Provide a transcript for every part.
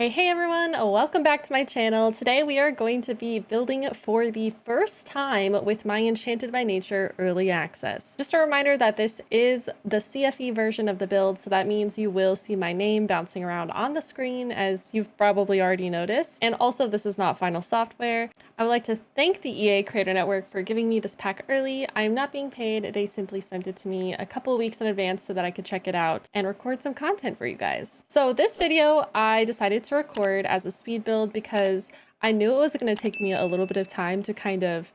Hey everyone, welcome back to my channel. Today we are going to be building for the first time with my Enchanted by Nature early access. Just a reminder that this is the CFE version of the build, so that means you will see my name bouncing around on the screen, as you've probably already noticed. And also, this is not final software. I would like to thank the EA Creator Network for giving me this pack early. I am not being paid. They simply sent it to me a couple of weeks in advance so that I could check it out and record some content for you guys. So this video, I decided to record as a speed build because I knew it was going to take me a little bit of time to kind of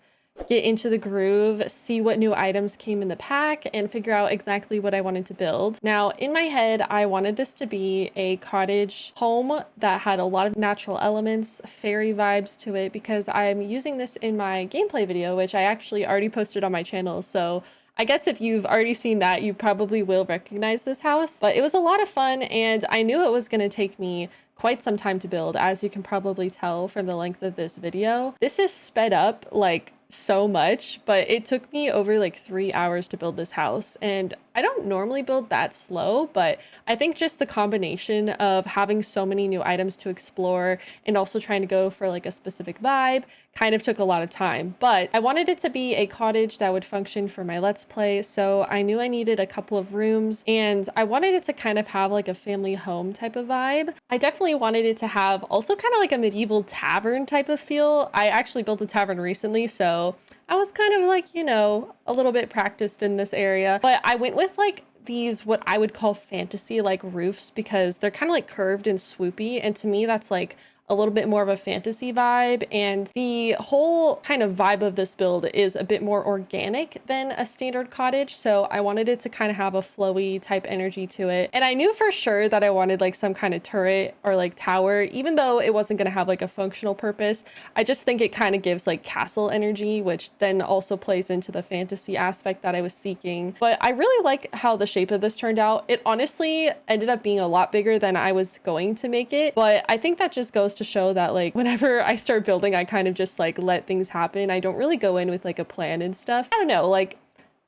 get into the groove, see what new items came in the pack, and figure out exactly what I wanted to build. Now, in my head, I wanted this to be a cottage home that had a lot of natural elements, fairy vibes to it, because I'm using this in my gameplay video, which I actually already posted on my channel. So I guess if you've already seen that, you probably will recognize this house. But it was a lot of fun, and I knew it was going to take me quite some time to build, as you can probably tell from the length of this video. This is sped up like so much, but it took me over like 3 hours to build this house, and I don't normally build that slow, but I think just the combination of having so many new items to explore and also trying to go for like a specific vibe kind of took a lot of time. But I wanted it to be a cottage that would function for my Let's Play, so I knew I needed a couple of rooms, and I wanted it to kind of have like a family home type of vibe. I definitely wanted it to have also kind of like a medieval tavern type of feel. I actually built a tavern recently, so I was kind of like, you know, a little bit practiced in this area. But I went with like these, what I would call fantasy like roofs, because they're kind of like curved and swoopy. And to me, that's like a little bit more of a fantasy vibe, and the whole kind of vibe of this build is a bit more organic than a standard cottage, so I wanted it to kind of have a flowy type energy to it. And I knew for sure that I wanted like some kind of turret or like tower, even though it wasn't going to have like a functional purpose. I just think it kind of gives like castle energy, which then also plays into the fantasy aspect that I was seeking. But I really like how the shape of this turned out. It honestly ended up being a lot bigger than I was going to make it, but I think that just goes to show that like whenever I start building, I kind of just like let things happen. I don't really go in with like a plan and stuff. I don't know, like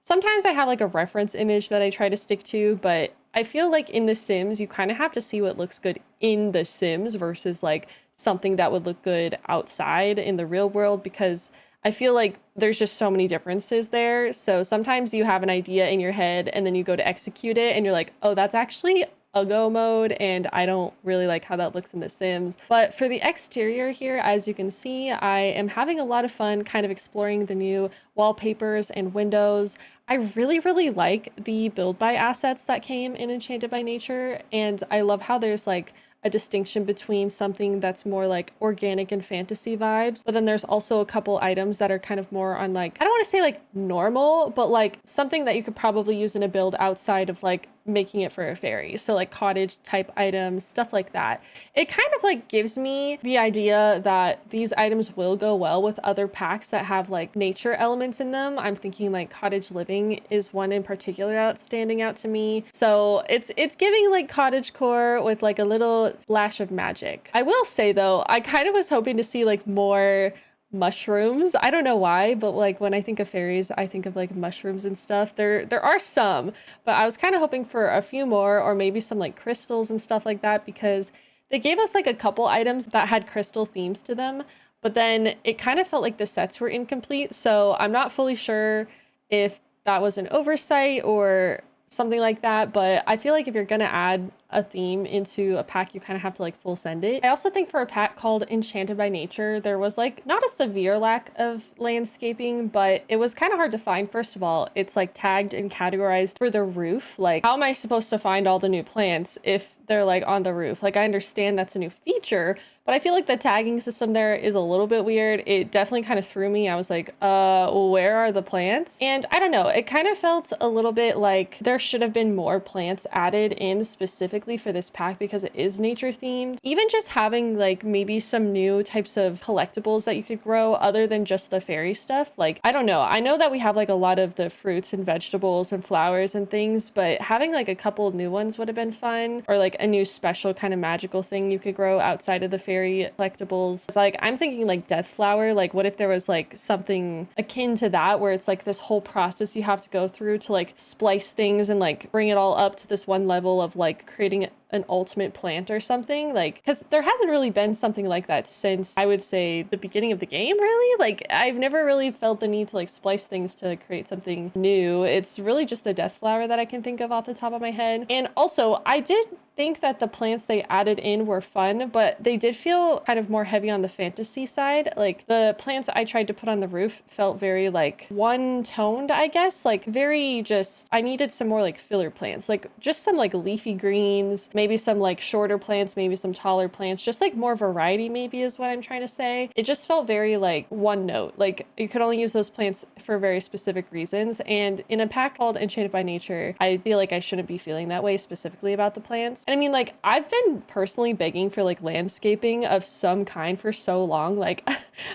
sometimes I have like a reference image that I try to stick to, but I feel like in The Sims, you kind of have to see what looks good in The Sims versus like something that would look good outside in the real world, because I feel like there's just so many differences there. So sometimes you have an idea in your head and then you go to execute it and you're like, oh, that's actually a go mode, and I don't really like how that looks in The Sims. But for the exterior here, as you can see, I am having a lot of fun kind of exploring the new wallpapers and windows. I really like the build by assets that came in Enchanted by Nature, and I love how there's like a distinction between something that's more like organic and fantasy vibes, but then there's also a couple items that are kind of more on like, I don't want to say like normal, but like something that you could probably use in a build outside of like making it for a fairy. So like cottage type items, stuff like that. It kind of like gives me the idea that these items will go well with other packs that have like nature elements in them. I'm thinking like cottage living is one in particular that's standing out to me. So it's giving like cottage core with like a little flash of magic. I will say though, I kind of was hoping to see like more mushrooms. I don't know why, but like when I think of fairies, I think of like mushrooms and stuff. There are some, but I was kind of hoping for a few more, or maybe some like crystals and stuff like that, because they gave us like a couple items that had crystal themes to them, but then it kind of felt like the sets were incomplete. So I'm not fully sure if that was an oversight or something like that, but I feel like if you're gonna add a theme into a pack, you kind of have to like full send it. I also think for a pack called Enchanted by Nature, there was like not a severe lack of landscaping, but it was kind of hard to find. First of all, it's like tagged and categorized for the roof. Like, how am I supposed to find all the new plants if they're like on the roof? Like, I understand that's a new feature, but I feel like the tagging system there is a little bit weird. It definitely kind of threw me. I was like, where are the plants? And I don't know, it kind of felt a little bit like there should have been more plants added in specifically for this pack, because it is nature themed. Even just having like maybe some new types of collectibles that you could grow other than just the fairy stuff. Like, I don't know. I know that we have like a lot of the fruits and vegetables and flowers and things, but having like a couple new ones would have been fun, or like a new special kind of magical thing you could grow outside of the fairy collectibles. It's like, I'm thinking like death flower. Like, what if there was like something akin to that, where it's like this whole process you have to go through to like splice things and like bring it all up to this one level of like creativity creating an ultimate plant or something, like, because there hasn't really been something like that since I would say the beginning of the game, really. Like, I've never really felt the need to like splice things to create something new. It's really just the death flower that I can think of off the top of my head. And also, I did think that the plants they added in were fun, but they did feel kind of more heavy on the fantasy side. Like, the plants I tried to put on the roof felt very like one-toned, I guess, like very just, I needed some more like filler plants, like just some like leafy greens, maybe some like shorter plants, maybe some taller plants, just like more variety maybe is what I'm trying to say. It just felt very like one note, like you could only use those plants for very specific reasons. And in a pack called Enchanted by Nature, I feel like I shouldn't be feeling that way specifically about the plants. And I mean, like, I've been personally begging for like landscaping of some kind for so long. Like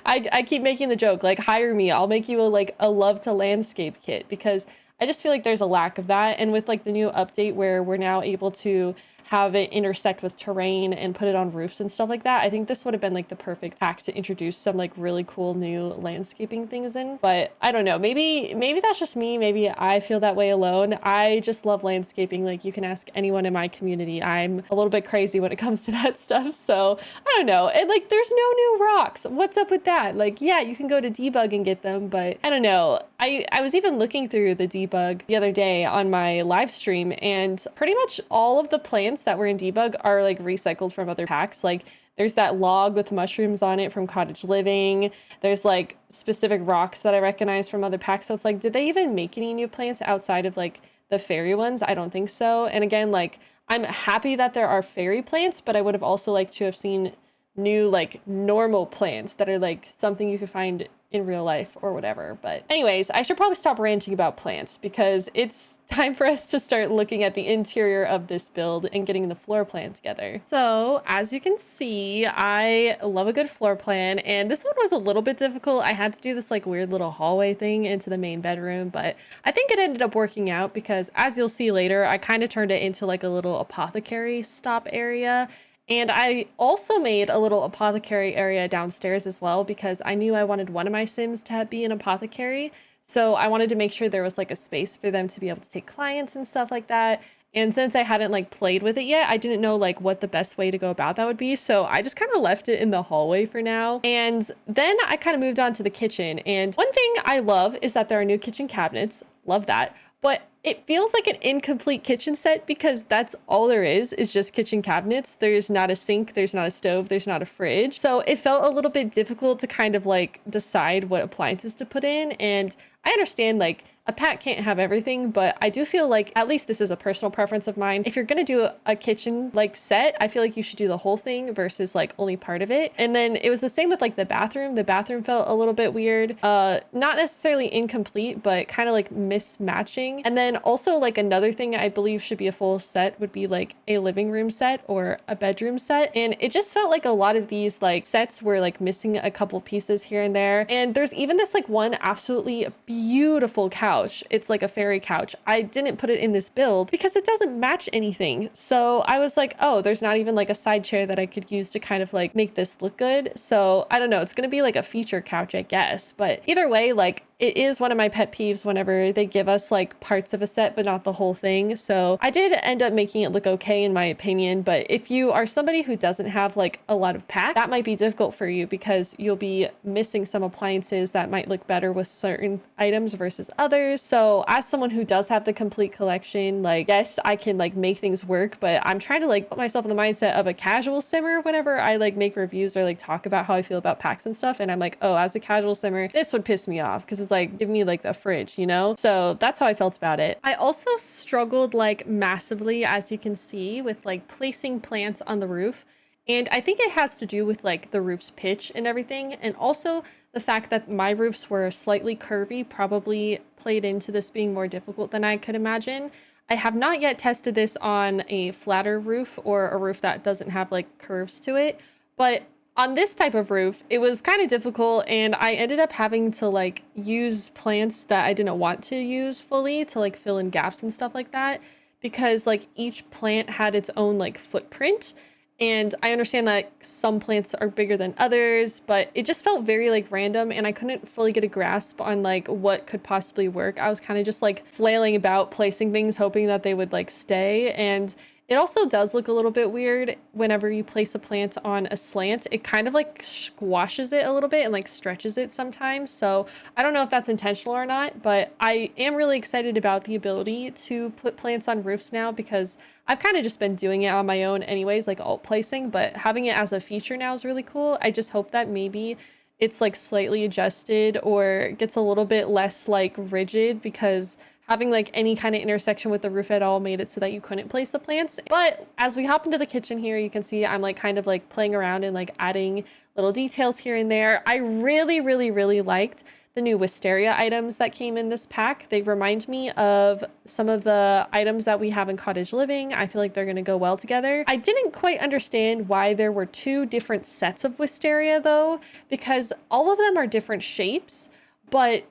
I keep making the joke, like, hire me, I'll make you a love to landscape kit, because I just feel like there's a lack of that. And with like the new update where we're now able to have it intersect with terrain and put it on roofs and stuff like that, I think this would have been like the perfect pack to introduce some like really cool new landscaping things in. But I don't know, maybe that's just me, maybe I feel that way alone. I just love landscaping. Like, you can ask anyone in my community, I'm a little bit crazy when it comes to that stuff. So I don't know. And like, there's no new rocks, what's up with that? Like, yeah, you can go to debug and get them, but I don't know. I was even looking through the debug the other day on my live stream, and pretty much all of the plants that were in debug are like recycled from other packs. Like, there's that log with mushrooms on it from Cottage Living. There's like specific rocks that I recognize from other packs. So it's like, did they even make any new plants outside of like the fairy ones? I don't think so. And again, like, I'm happy that there are fairy plants, but I would have also liked to have seen new like normal plants that are like something you could find in real life or whatever. But anyways, I should probably stop ranting about plants, because it's time for us to start looking at the interior of this build and getting the floor plan together. So as you can see, I love a good floor plan, and this one was a little bit difficult. I had to do this like weird little hallway thing into the main bedroom, but I think it ended up working out, because as you'll see later, I kind of turned it into like a little apothecary stop area. And I also made a little apothecary area downstairs as well, because I knew I wanted one of my Sims to be an apothecary. So I wanted to make sure there was like a space for them to be able to take clients and stuff like that. And since I hadn't like played with it yet, I didn't know like what the best way to go about that would be. So I just kind of left it in the hallway for now. And then I kind of moved on to the kitchen. And one thing I love is that there are new kitchen cabinets. Love that. But it feels like an incomplete kitchen set, because that's all there is just kitchen cabinets. There's not a sink, there's not a stove, there's not a fridge. So it felt a little bit difficult to kind of like decide what appliances to put in. And I understand like a pack can't have everything, but I do feel like, at least this is a personal preference of mine, if you're gonna do a kitchen like set, I feel like you should do the whole thing versus like only part of it. And then it was the same with like the bathroom. The bathroom felt a little bit weird, not necessarily incomplete, but kind of like mismatching. And then also like another thing I believe should be a full set would be like a living room set or a bedroom set. And it just felt like a lot of these like sets were like missing a couple pieces here and there. And there's even this like one absolutely beautiful couch. It's like a fairy couch. I didn't put it in this build because it doesn't match anything. So I was like, oh, there's not even like a side chair that I could use to kind of like make this look good. So I don't know, it's gonna be like a feature couch, I guess. But either way, like, it is one of my pet peeves whenever they give us like parts of a set but not the whole thing. So I did end up making it look okay in my opinion. But if you are somebody who doesn't have like a lot of pack, that might be difficult for you, because you'll be missing some appliances that might look better with certain items versus others. So as someone who does have the complete collection, like, yes, I can like make things work, but I'm trying to like put myself in the mindset of a casual simmer whenever I like make reviews or like talk about how I feel about packs and stuff. And I'm like, oh, as a casual simmer, this would piss me off, because it's like, give me like the fridge, you know? So that's how I felt about it. I also struggled like massively, as you can see, with like placing plants on the roof. And I think it has to do with like the roof's pitch and everything. And also the fact that my roofs were slightly curvy probably played into this being more difficult than I could imagine. I have not yet tested this on a flatter roof or a roof that doesn't have like curves to it, but on this type of roof, it was kind of difficult, and I ended up having to like use plants that I didn't want to use fully to like fill in gaps and stuff like that, because like each plant had its own like footprint. And I understand that some plants are bigger than others, but it just felt very like random, and I couldn't fully get a grasp on like what could possibly work. I was kind of just like flailing about placing things, hoping that they would like stay. And It also does look a little bit weird whenever you place a plant on a slant. It kind of like squashes it a little bit and like stretches it sometimes. So I don't know if that's intentional or not, but I am really excited about the ability to put plants on roofs now, because I've kind of just been doing it on my own anyways, like alt placing, but having it as a feature now is really cool. I just hope that maybe it's like slightly adjusted or gets a little bit less like rigid, because having like any kind of intersection with the roof at all made it so that you couldn't place the plants. But as we hop into the kitchen here, you can see I'm like kind of like playing around and like adding little details here and there. I really liked the new wisteria items that came in this pack. They remind me of some of the items that we have in cottage living. I feel like they're going to go well together. I didn't quite understand why there were two different sets of wisteria though, because all of them are different shapes, but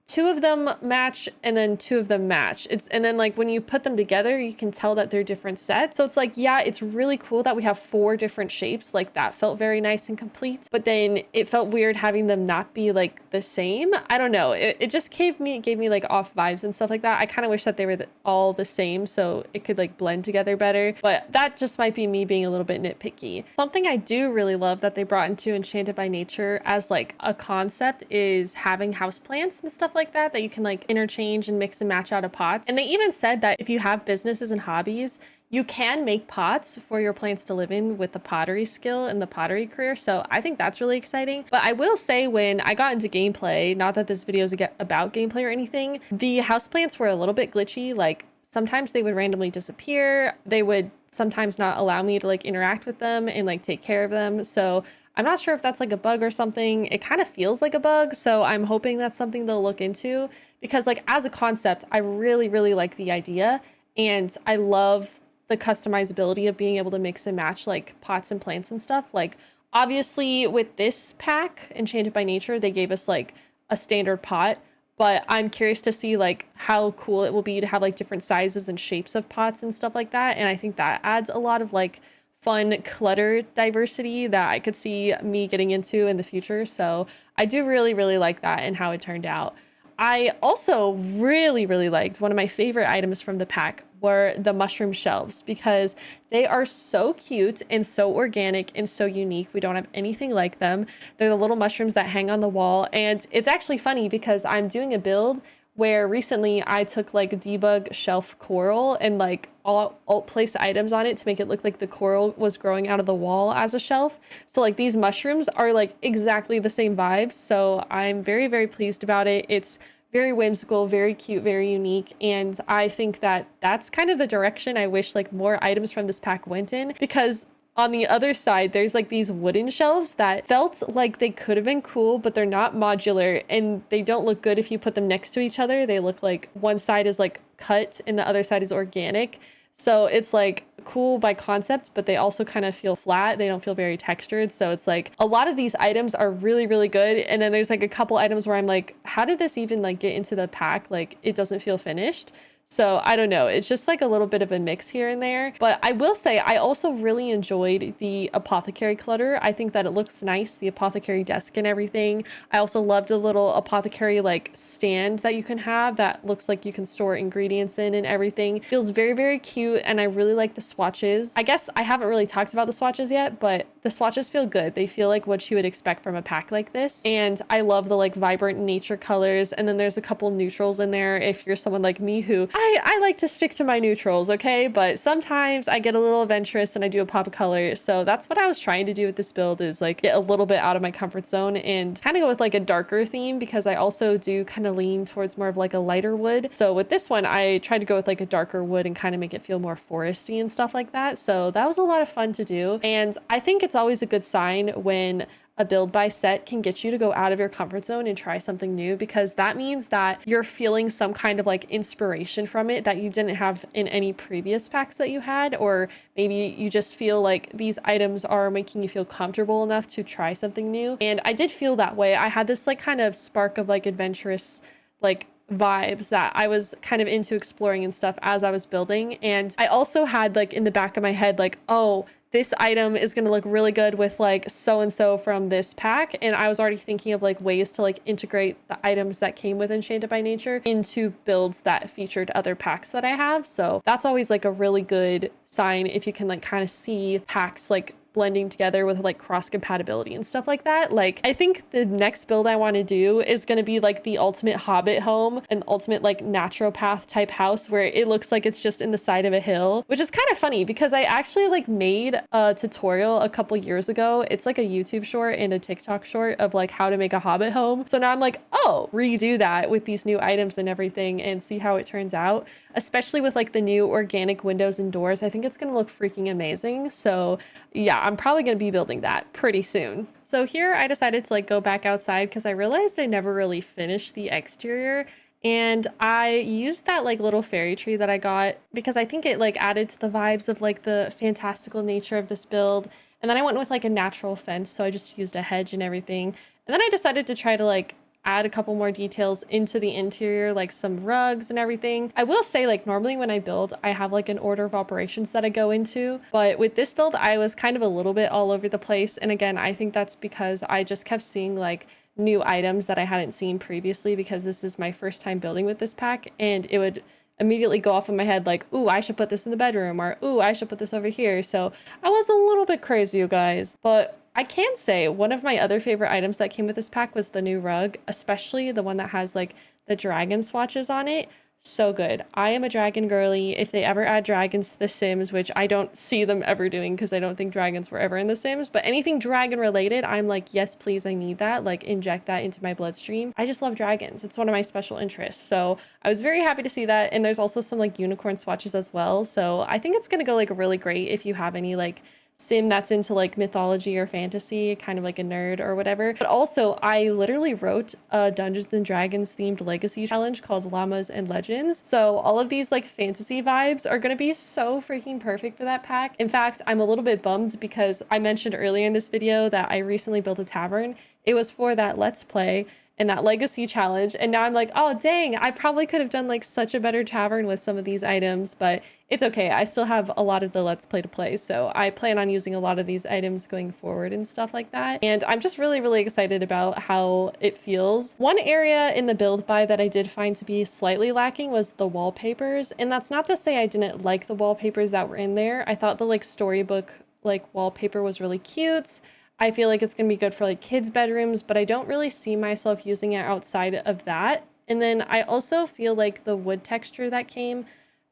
two of them match and then two of them match. And then like when you put them together, you can tell that they're different sets. So it's like, yeah, it's really cool that we have 4 different shapes. Like that felt very nice and complete, but then it felt weird having them not be like the same. I don't know. It just gave me like off vibes and stuff like that. I kind of wish that they were all the same so it could like blend together better, but that just might be me being a little bit nitpicky. Something I do really love that they brought into Enchanted by Nature as like a concept is having houseplants and stuff like that you can like interchange and mix and match out of pots. And they even said that if you have businesses and hobbies, you can make pots for your plants to live in with the pottery skill and the pottery career. So I think that's really exciting. But I will say, when I got into gameplay, not that this video is about gameplay or anything, the houseplants were a little bit glitchy. Like sometimes they would randomly disappear. They would sometimes not allow me to like interact with them and like take care of them. So I'm not sure if that's like a bug or something. It kind of feels like a bug. So I'm hoping that's something they'll look into, because like as a concept, I really like the idea. And I love the customizability of being able to mix and match like pots and plants and stuff. Like obviously with this pack, Enchanted by Nature, they gave us like a standard pot, but I'm curious to see like how cool it will be to have like different sizes and shapes of pots and stuff like that. And I think that adds a lot of like fun clutter diversity that I could see me getting into in the future. So I do really like that and how it turned out. I also really liked, one of my favorite items from the pack were the mushroom shelves, because they are so cute and so organic and so unique. We don't have anything like them. They're the little mushrooms that hang on the wall. And it's actually funny because I'm doing a build where recently I took like debug shelf coral and like alt place items on it to make it look like the coral was growing out of the wall as a shelf. So like these mushrooms are like exactly the same vibes. So I'm very pleased about it. It's very whimsical, very cute, very unique. And I think that that's kind of the direction I wish like more items from this pack went in, because on the other side, there's like these wooden shelves that felt like they could have been cool, but they're not modular and they don't look good if you put them next to each other. They look like one side is like cut and the other side is organic. So it's like cool by concept, but they also kind of feel flat. They don't feel very textured. So it's like a lot of these items are really good. And then there's like a couple items where I'm like, how did this even like get into the pack? Like it doesn't feel finished. So I don't know. It's just like a little bit of a mix here and there. But I will say I also really enjoyed the apothecary clutter. I think that it looks nice, the apothecary desk and everything. I also loved the little apothecary like stand that you can have that looks like you can store ingredients in and everything. Feels very cute, and I really like the swatches. I guess I haven't really talked about the swatches yet, but the swatches feel good. They feel like what you would expect from a pack like this. And I love the like vibrant nature colors. And then there's a couple neutrals in there if you're someone like me who I like to stick to my neutrals, okay? But sometimes I get a little adventurous and I do a pop of color. So that's what I was trying to do with this build, is like get a little bit out of my comfort zone and kind of go with like a darker theme, because I also do kind of lean towards more of like a lighter wood. So with this one, I tried to go with like a darker wood and kind of make it feel more foresty and stuff like that. So that was a lot of fun to do. And I think it's always a good sign when a build by set can get you to go out of your comfort zone and try something new, because that means that you're feeling some kind of like inspiration from it that you didn't have in any previous packs that you had, or maybe you just feel like these items are making you feel comfortable enough to try something new. And I did feel that way. I had this like kind of spark of like adventurous like vibes that I was kind of into exploring and stuff as I was building. And I also had like in the back of my head like, oh, this item is going to look really good with like so and so from this pack, and I was already thinking of like ways to like integrate the items that came with Enchanted by Nature into builds that featured other packs that I have. So that's always like a really good sign if you can like kind of see packs like blending together with like cross compatibility and stuff like that. Like, I think the next build I want to do is going to be like the ultimate hobbit home, an ultimate like naturopath type house where it looks like it's just in the side of a hill, which is kind of funny because I actually like made a tutorial a couple years ago. It's like a YouTube short and a TikTok short of like how to make a hobbit home. So now I'm like, oh, redo that with these new items and everything and see how it turns out, especially with like the new organic windows and doors. I think it's going to look freaking amazing. So yeah, I'm probably going to be building that pretty soon. So here I decided to like go back outside because I realized I never really finished the exterior, and I used that like little fairy tree that I got because I think it like added to the vibes of like the fantastical nature of this build. And then I went with like a natural fence, so I just used a hedge and everything. And then I decided to try to like add a couple more details into the interior, like some rugs and everything. I will say, like, normally when I build, I have like an order of operations that I go into, but with this build I was kind of a little bit all over the place. And again, I think that's because I just kept seeing like new items that I hadn't seen previously because this is my first time building with this pack, and it would immediately go off in my head like, ooh, I should put this in the bedroom, or ooh, I should put this over here. So I was a little bit crazy, you guys. But I can say one of my other favorite items that came with this pack was the new rug, especially the one that has like the dragon swatches on it. So good. I am a dragon girly. If they ever add dragons to The Sims, which I don't see them ever doing because I don't think dragons were ever in The Sims, but anything dragon related, I'm like, yes, please, I need that. Like, inject that into my bloodstream. I just love dragons. It's one of my special interests. So I was very happy to see that. And there's also some like unicorn swatches as well. So I think it's going to go like really great if you have any like sim that's into like mythology or fantasy, kind of like a nerd or whatever. But also I literally wrote a Dungeons and Dragons themed legacy challenge called Llamas and Legends. So all of these like fantasy vibes are going to be so freaking perfect for that pack. In fact, I'm a little bit bummed because I mentioned earlier in this video that I recently built a tavern. It was for that Let's Play and that legacy challenge, and now I'm like, oh dang, I probably could have done like such a better tavern with some of these items, but it's okay. I still have a lot of the Let's Play to play, so I plan on using a lot of these items going forward and stuff like that. And I'm just really excited about how it feels. One area in the build buy that I did find to be slightly lacking was the wallpapers, and that's not to say I didn't like the wallpapers that were in there. I thought the like storybook like wallpaper was really cute. I feel like it's going to be good for like kids' bedrooms, but I don't really see myself using it outside of that. And then I also feel like the wood texture that came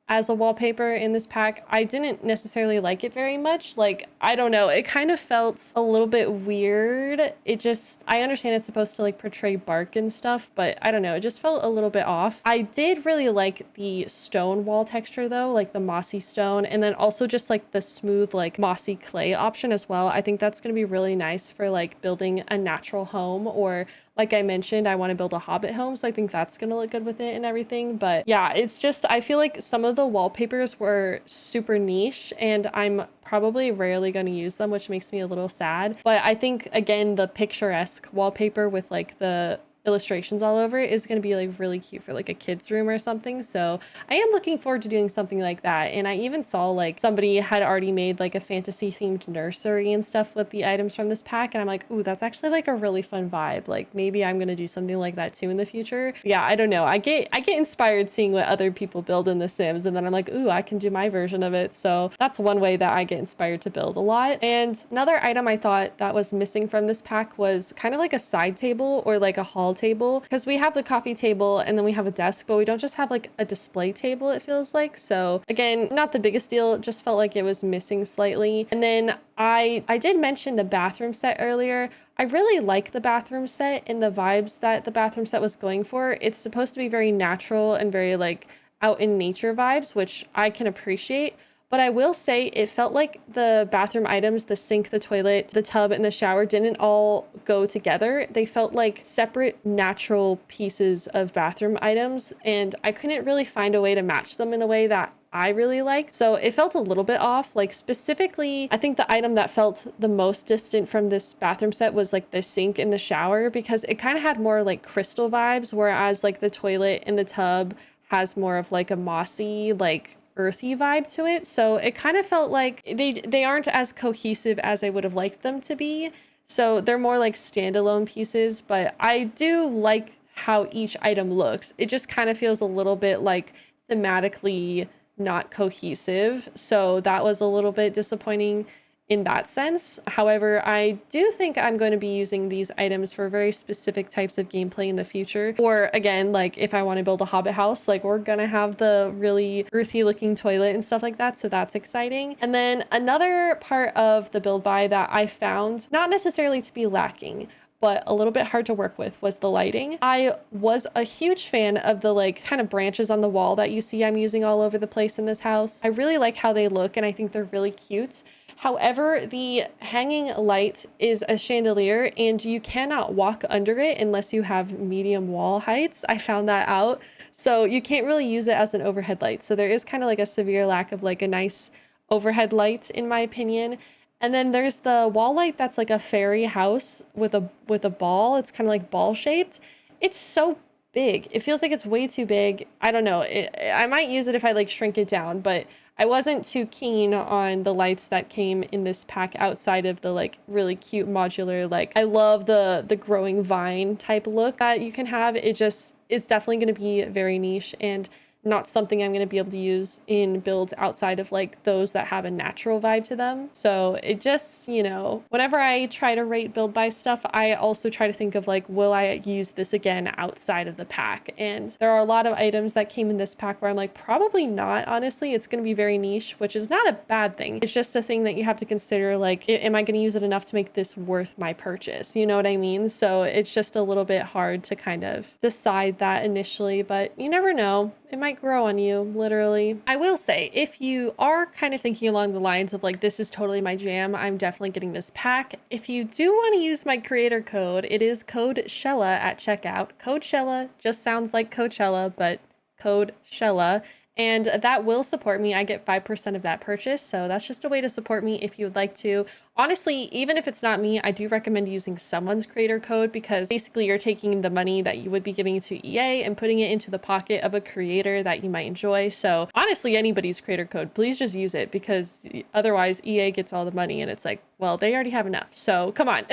as a wallpaper in this pack, I didn't necessarily like it very much. Like, I don't know, it kind of felt a little bit weird. It just, I understand it's supposed to like portray bark and stuff, but I don't know, it just felt a little bit off. I did really like the stone wall texture though, like the mossy stone, and then also just like the smooth like mossy clay option as well. I think that's going to be really nice for like building a natural home, or like I mentioned, I want to build a hobbit home, so I think that's going to look good with it and everything. But yeah, it's just, I feel like some of the wallpapers were super niche and I'm probably rarely going to use them, which makes me a little sad. But I think, again, the picturesque wallpaper with like the illustrations all over it is going to be like really cute for like a kid's room or something. So I am looking forward to doing something like that. And I even saw like somebody had already made like a fantasy themed nursery and stuff with the items from this pack, and I'm like, ooh, that's actually like a really fun vibe. Like, maybe I'm going to do something like that too in the future. Yeah, I don't know, I get inspired seeing what other people build in The Sims, and then I'm like, ooh, I can do my version of it. So that's one way that I get inspired to build a lot. And another item I thought that was missing from this pack was kind of like a side table or like a hall table, because we have the coffee table and then we have a desk, but we don't just have like a display table, it feels like. So again, not the biggest deal, just felt like it was missing slightly. And then I did mention the bathroom set earlier. I really like the bathroom set and the vibes that the bathroom set was going for. It's supposed to be very natural and very like out in nature vibes, which I can appreciate. But I will say it felt like the bathroom items, the sink, the toilet, the tub, and the shower didn't all go together. They felt like separate natural pieces of bathroom items, and I couldn't really find a way to match them in a way that I really liked. So it felt a little bit off. Like, specifically, I think the item that felt the most distant from this bathroom set was like the sink and the shower, because it kind of had more like crystal vibes, whereas like the toilet and the tub has more of like a mossy, like earthy vibe to it. So it kind of felt like they aren't as cohesive as I would have liked them to be. So they're more like standalone pieces, but I do like how each item looks. It just kind of feels a little bit like thematically not cohesive. So that was a little bit disappointing in that sense. However, I do think I'm going to be using these items for very specific types of gameplay in the future. Or again, like if I want to build a hobbit house, like we're gonna have the really earthy looking toilet and stuff like that. So that's exciting. And then another part of the build buy that I found not necessarily to be lacking, but a little bit hard to work with was the lighting. I was a huge fan of the like kind of branches on the wall that you see I'm using all over the place in this house. I really like how they look and I think they're really cute. However, the hanging light is a chandelier and you cannot walk under it unless you have medium wall heights. I found that out. So you can't really use it as an overhead light. So there is kind of like a severe lack of like a nice overhead light in my opinion. And then there's the wall light that's like a fairy house with a ball. It's kind of like ball shaped. It's so big. It feels like it's way too big. I don't know. I might use it if I like shrink it down, but I wasn't too keen on the lights that came in this pack outside of the like really cute modular, like I love the growing vine type look that you can have. It's definitely going to be very niche and not something I'm going to be able to use in builds outside of like those that have a natural vibe to them. So it just, you know, whenever I try to rate build by stuff, I also try to think of like, will I use this again outside of the pack? And there are a lot of items that came in this pack where I'm like, probably not, honestly. It's going to be very niche, which is not a bad thing. It's just a thing that you have to consider, like, am I going to use it enough to make this worth my purchase? You know what I mean? So it's just a little bit hard to kind of decide that initially, but you never know. It might grow on you, literally. I will say, if you are kind of thinking along the lines of like, this is totally my jam, I'm definitely getting this pack. If you do want to use my creator code, it is code Shella at checkout. Code Shella just sounds like Coachella, but code Shella. And that will support me. I get 5% of that purchase. So that's just a way to support me if you would like to. Honestly, even if it's not me, I do recommend using someone's creator code because basically you're taking the money that you would be giving to EA and putting it into the pocket of a creator that you might enjoy. So honestly, anybody's creator code, please just use it because otherwise EA gets all the money and it's like, well, they already have enough. So come on.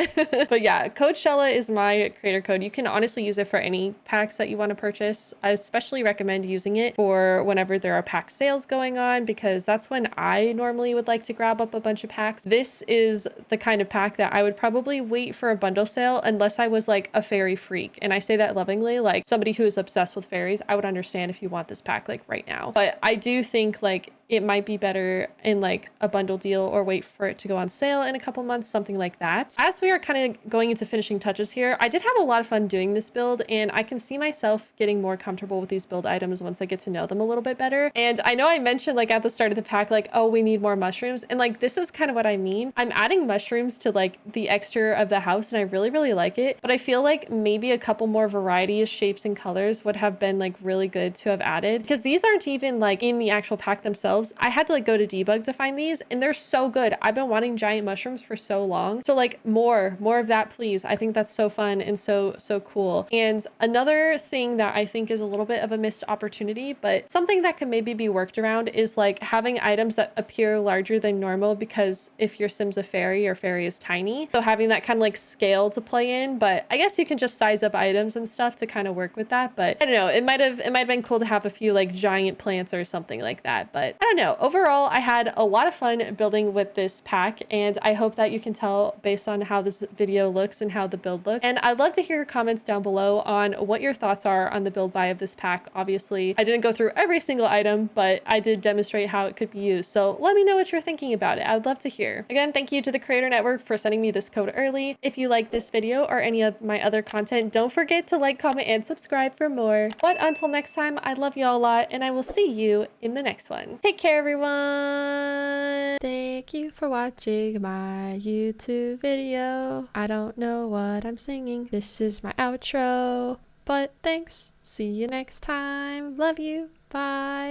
But yeah, code Shella is my creator code. You can honestly use it for any packs that you want to purchase. I especially recommend using it for whenever there are pack sales going on because that's when I normally would like to grab up a bunch of packs. This is the kind of pack that I would probably wait for a bundle sale unless I was like a fairy freak. And I say that lovingly, like somebody who is obsessed with fairies, I would understand if you want this pack like right now. But I do think like it might be better in like a bundle deal or wait for it to go on sale in a couple months, something like that. As we are kind of going into finishing touches here, I did have a lot of fun doing this build and I can see myself getting more comfortable with these build items once I get to know them a little bit better. And I know I mentioned like at the start of the pack, like, oh, we need more mushrooms. And like, this is kind of what I mean. I'm adding mushrooms to like the exterior of the house and I really, really like it. But I feel like maybe a couple more varieties, shapes and colors would have been like really good to have added because these aren't even like in the actual pack themselves. I had to like go to debug to find these and they're so good. I've been wanting giant mushrooms for so long. So like more of that, please. I think that's so fun and so cool. And another thing that I think is a little bit of a missed opportunity, but something that can maybe be worked around is like having items that appear larger than normal because if your sim's a fairy, your fairy is tiny. So having that kind of like scale to play in, but I guess you can just size up items and stuff to kind of work with that. But I don't know, it might have been cool to have a few like giant plants or something like that. But I don't know. Overall, I had a lot of fun building with this pack and I hope that you can tell based on how this video looks and how the build looks. And I'd love to hear your comments down below on what your thoughts are on the build buy of this pack. Obviously, I didn't go through every single item, but I did demonstrate how it could be used. So let me know what you're thinking about it. I would love to hear. Again, thank you to the Creator Network for sending me this code early. If you like this video or any of my other content, don't forget to like, comment, and subscribe for more. But until next time, I love y'all a lot and I will see you in the next one. Take care, everyone. Thank you for watching my YouTube video. I don't know what I'm singing. This is my outro, but thanks. See you next time. Love you. Bye.